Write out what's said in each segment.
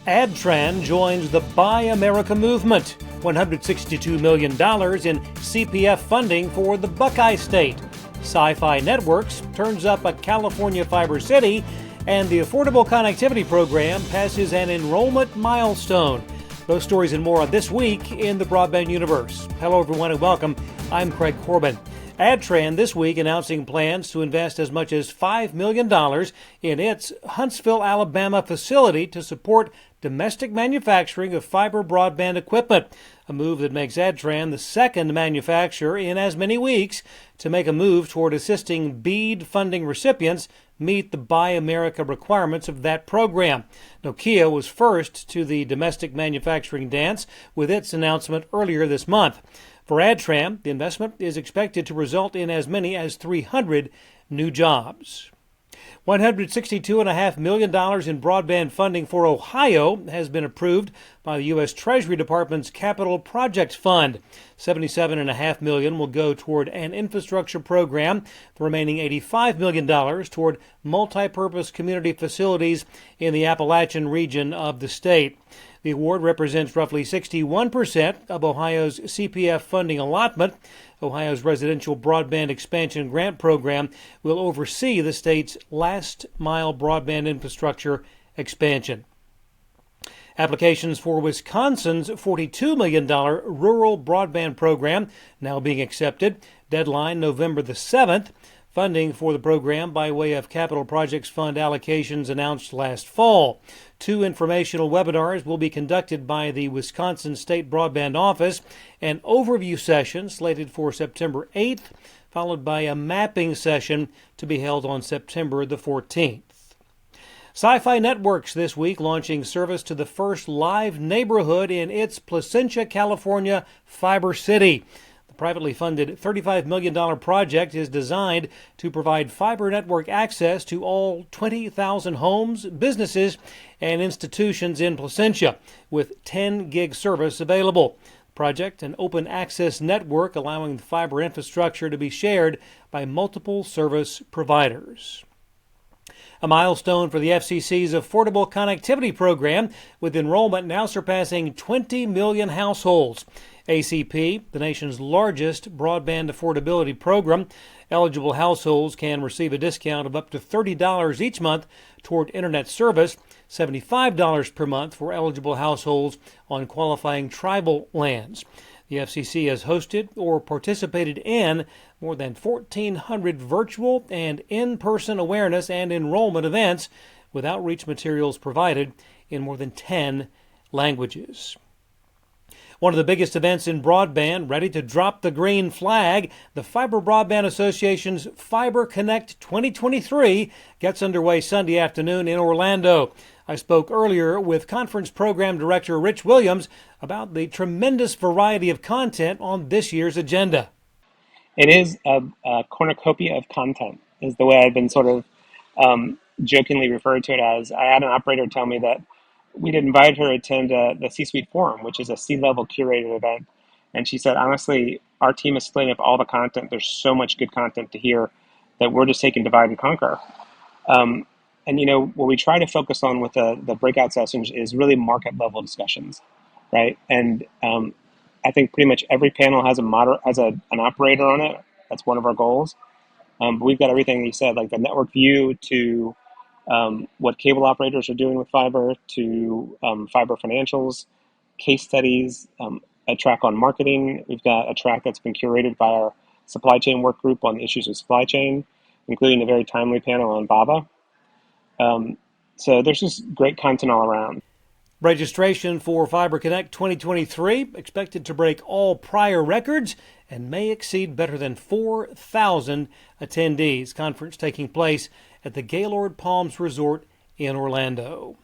AdTran joins the Buy America movement. $162 million in CPF funding for the Buckeye State. Sci-Fi Networks turns up a California fiber city, and the Affordable Connectivity Program passes an enrollment milestone. Those stories and more on This Week in the Broadband Universe. Hello, everyone, and welcome. I'm Craig Corbin. AdTran this week announcing plans to invest as much as $5 million in its Huntsville, Alabama facility to support domestic manufacturing of fiber broadband equipment, a move that makes AdTran the second manufacturer in as many weeks to make a move toward assisting BEAD funding recipients meet the Buy America requirements of that program. Nokia was first to the domestic manufacturing dance with its announcement earlier this month. For AdTran, the investment is expected to result in as many as 300 new jobs. $162.5 million in broadband funding for Ohio has been approved by the U.S. Treasury Department's Capital Projects Fund. $77.5 million will go toward an infrastructure program, the remaining $85 million toward multi-purpose community facilities in the Appalachian region of the state. The award represents roughly 61% of Ohio's CPF funding allotment. Ohio's Residential Broadband Expansion Grant Program will oversee the state's last-mile broadband infrastructure expansion. Applications for Wisconsin's $42 million rural broadband program now being accepted. Deadline November the 7th. Funding for the program by way of Capital Projects Fund allocations announced last fall. 2 informational webinars will be conducted by the Wisconsin State Broadband Office, an overview session slated for September 8th, followed by a mapping session to be held on September the 14th. Sci-Fi Networks this week launching service to the first live neighborhood in its Placentia, California fiber city. Privately funded $35 million project is designed to provide fiber network access to all 20,000 homes, businesses, and institutions in Placentia, with 10 gig service available. Project, an open access network allowing the fiber infrastructure to be shared by multiple service providers. A milestone for the FCC's Affordable Connectivity Program, with enrollment now surpassing 20 million households. ACP, the nation's largest broadband affordability program, eligible households can receive a discount of up to $30 each month toward internet service, $75 per month for eligible households on qualifying tribal lands. The FCC has hosted or participated in more than 1,400 virtual and in-person awareness and enrollment events, with outreach materials provided in more than 10 languages. One of the biggest events in broadband, ready to drop the green flag, the Fiber Broadband Association's Fiber Connect 2023 gets underway Sunday afternoon in Orlando. I spoke earlier with Conference Program Director Rich Williams about the tremendous variety of content on this year's agenda. It is a cornucopia of content, is the way I've been sort of jokingly referred to it as. I had an operator tell me that we'd invite her to attend the C-Suite Forum, which is a C-level curated event. And she said, honestly, our team is splitting up all the content. There's so much good content to hear that we're just taking divide and conquer. And, you know, what we try to focus on with the breakout sessions is really market level discussions, right? And I think pretty much every panel has an operator on it. That's one of our goals. But we've got everything you said, like the network view to what cable operators are doing with fiber, to fiber financials, case studies, a track on marketing. We've got a track that's been curated by our supply chain work group on the issues of supply chain, including a very timely panel on BABA. So there's just great content all around. Registration for Fiber Connect 2023 expected to break all prior records and may exceed better than 4,000 attendees. Conference taking place at the Gaylord Palms Resort in Orlando.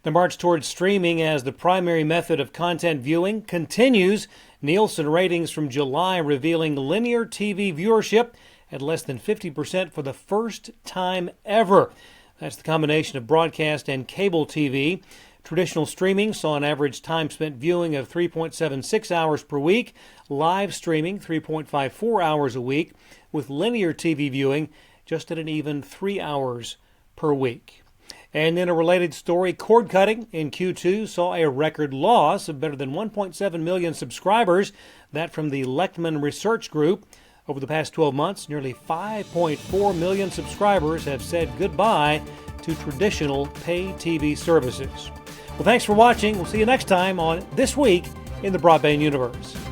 The march towards streaming as the primary method of content viewing continues. Nielsen ratings from July revealing linear TV viewership at less than 50% for the first time ever. That's the combination of broadcast and cable TV. Traditional streaming saw an average time spent viewing of 3.76 hours per week, live streaming 3.54 hours a week, with linear TV viewing just at an even 3 hours per week. And in a related story, cord cutting in Q2 saw a record loss of better than 1.7 million subscribers. That from the Lechtman Research Group. Over the past 12 months, nearly 5.4 million subscribers have said goodbye to traditional pay TV services. Well, thanks for watching. We'll see you next time on This Week in the Broadband Universe.